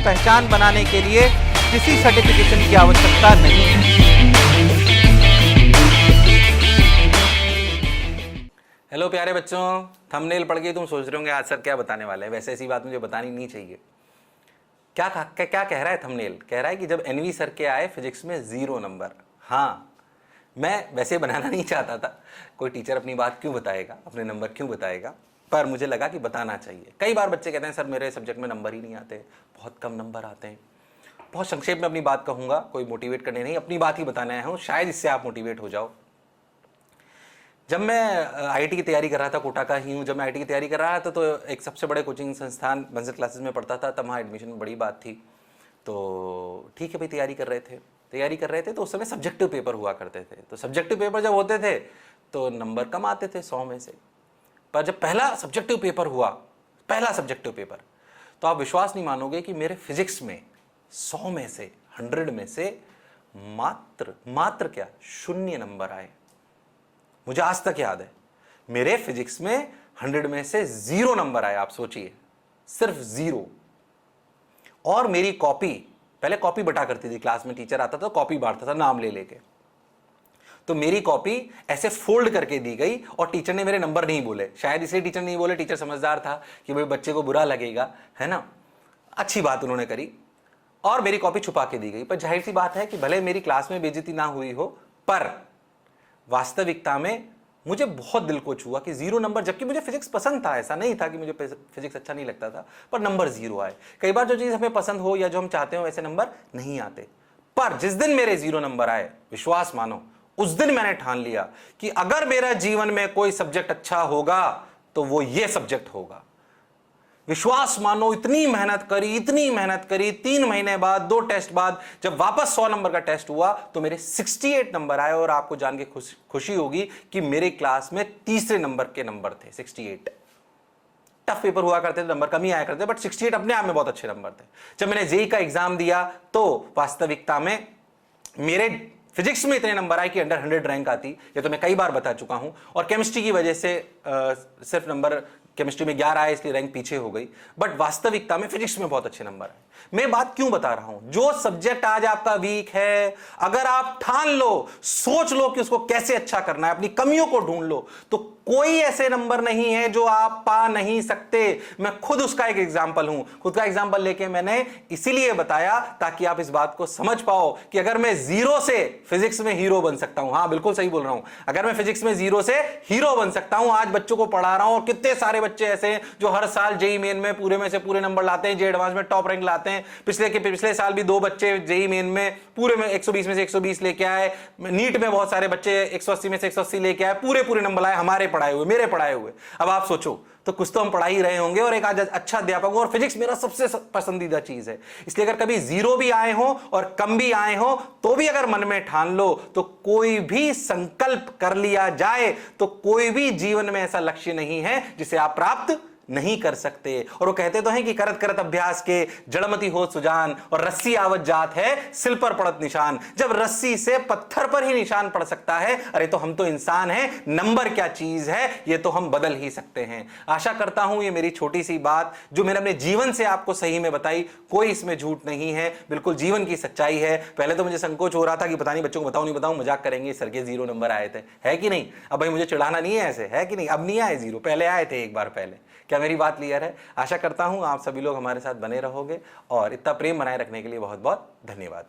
पहचान बनाने के लिए किसी सर्टिफिकेशन की आवश्यकता नहीं है। हेलो प्यारे बच्चों, थंबनेल पढ़ के तुम सोच रहे होंगे आज सर क्या बताने वाले हैं। वैसे ऐसी बात मुझे बतानी नहीं चाहिए। क्या कह रहा है थंबनेल? कह रहा है कि जब एनवी सर के आए फिजिक्स में 0 नंबर। हाँ, मैं वैसे बनाना नहीं चाहता था। कोई टीचर अपनी बात क्यों बताएगा, अपने नंबर क्यों बताएगा, पर मुझे लगा कि बताना चाहिए। कई बार बच्चे कहते हैं सर मेरे सब्जेक्ट में नंबर ही नहीं आते, बहुत कम नंबर आते हैं। बहुत संक्षेप में अपनी बात कहूँगा, कोई मोटिवेट करने नहीं, अपनी बात ही बताने आया हूँ, शायद इससे आप मोटिवेट हो जाओ। जब मैं आईआईटी की तैयारी कर रहा था, कोटा का ही हूँ, जब मैं आईआईटी की तैयारी कर रहा था तो एक सबसे बड़े कोचिंग संस्थान बंसल क्लासेस में पढ़ता था। तब वहाँ एडमिशन बड़ी बात थी। तो ठीक है भाई, तैयारी कर रहे थे तो उस समय सब्जेक्टिव पेपर हुआ करते थे। तो सब्जेक्टिव पेपर जब होते थे तो नंबर कम आते थे 100 में से। पर जब पहला सब्जेक्टिव पेपर तो आप विश्वास नहीं मानोगे कि मेरे फिजिक्स में 100 में से 100 में से मात्र क्या 0 नंबर आए। मुझे आज तक याद है, मेरे फिजिक्स में 100 में से 0 नंबर आए। आप सोचिए, सिर्फ 0। और मेरी कॉपी, पहले कॉपी बटा करती थी क्लास में, टीचर आता था कॉपी बांटता था नाम ले लेके। तो मेरी कॉपी ऐसे फोल्ड करके दी गई और टीचर ने मेरे नंबर नहीं बोले। शायद इसलिए टीचर नहीं बोले, टीचर समझदार था कि भाई बच्चे को बुरा लगेगा, है ना। अच्छी बात उन्होंने करी और मेरी कॉपी छुपा के दी गई। पर जाहिर सी बात है कि भले मेरी क्लास में बेइज्जती ना हुई हो, पर वास्तविकता में मुझे बहुत दिल को छुआ कि 0 नंबर, जबकि मुझे फिजिक्स पसंद था। ऐसा नहीं था कि मुझे फिजिक्स अच्छा नहीं लगता था, पर नंबर 0 आए। कई बार जो चीज़ हमें पसंद हो या जो हम चाहते हो वैसे नंबर नहीं आते। पर जिस दिन मेरे 0 नंबर आए, विश्वास मानो, उस दिन मैंने ठान लिया कि अगर मेरा जीवन में कोई सब्जेक्ट अच्छा होगा तो वो ये सब्जेक्ट होगा। विश्वास मानो, इतनी मेहनत करी। 3 महीने बाद, 2 टेस्ट बाद जब वापस 100 नंबर का टेस्ट हुआ तो मेरे 68 नंबर आए। और आपको जान के खुशी होगी कि मेरे क्लास में तीसरे नंबर के नंबर थे 68। टफ पेपर हुआ करते थे, नंबर कम ही आया करते, बट 68 अपने आप में बहुत अच्छे नंबर थे। जब मैंने जेईई का एग्जाम दिया तो वास्तविकता में मेरे फिजिक्स में इतने नंबर आए कि अंडर 100 रैंक आती। ये तो मैं कई बार बता चुका हूं। और केमिस्ट्री की वजह से सिर्फ नंबर केमिस्ट्री में 11 आए, इसलिए रैंक पीछे हो गई। बट वास्तविकता में फिजिक्स में बहुत अच्छे नंबर आए। मैं बात क्यों बता रहा हूं? जो सब्जेक्ट आज आपका वीक है, अगर आप ठान लो, सोच लो कि उसको कैसे अच्छा करना है, अपनी कमियों को ढूंढ लो, तो कोई ऐसे नंबर नहीं है जो आप पा नहीं सकते। मैं खुद उसका एक एग्जाम्पल हूं। खुद का एग्जाम्पल लेके मैंने इसीलिए बताया ताकि आप इस बात को समझ पाओ कि अगर मैं 0 से फिजिक्स में हीरो बन सकता हूं। हाँ, बिल्कुल सही बोल रहा हूं। अगर मैं फिजिक्स में 0 से हीरो बन सकता हूं, आज बच्चों को पढ़ा रहा हूं, और कितने सारे बच्चे ऐसे हैं जो हर साल जेईई मेन में पूरे में से पूरे नंबर लाते हैं, जेईई एडवांस में टॉप रैंक लाते हैं। पिछले साल भी 2 बच्चे जेईई मेन में पूरे में 120 में से 120 लेके आए। नीट में बहुत सारे बच्चे 180 में से 180 लेके आए, पूरे नंबर लाए, हमारे पढ़ाए हुए, मेरे पढ़ाए हुए। अब आप सोचो, तो कुछ तो हम पढ़ा ही रहे होंगे और एक आज अच्छा अध्यापक हो। और फिजिक्स मेरा सबसे पसंदीदा चीज है, इसलिए अगर कभी 0 भी आए हो और कम भी आए हो तो भी अगर मन में ठान लो, तो कोई भी संकल्प कर लिया जाए तो कोई भी जीवन में ऐसा लक्ष्य नहीं है जिसे आप प्राप्त नहीं कर सकते। और वो कहते तो हैं कि करत करत अभ्यास के जड़मती हो सुजान, और रस्सी आवत जात है सिल पर पड़त निशान। जब रस्सी से पत्थर पर ही निशान पड़ सकता है, अरे तो हम तो इंसान हैं, नंबर क्या चीज है ये तो हम बदल ही सकते हैं। आशा करता हूं ये मेरी छोटी सी बात जो मैंने अपने जीवन से आपको सही में बताई, कोई इसमें झूठ नहीं है, बिल्कुल जीवन की सच्चाई है। पहले तो मुझे संकोच हो रहा था कि पता नहीं बच्चों को बताऊं नहीं बताऊं, मजाक करेंगे सर के 0 नंबर आए थे, है कि नहीं। अब भाई मुझे चिढ़ाना नहीं है ऐसे, है कि नहीं। अब नहीं आए 0, पहले आए थे एक बार पहले। क्या मेरी बात क्लियर है? आशा करता हूं आप सभी लोग हमारे साथ बने रहोगे और इतना प्रेम बनाए रखने के लिए बहुत बहुत धन्यवाद।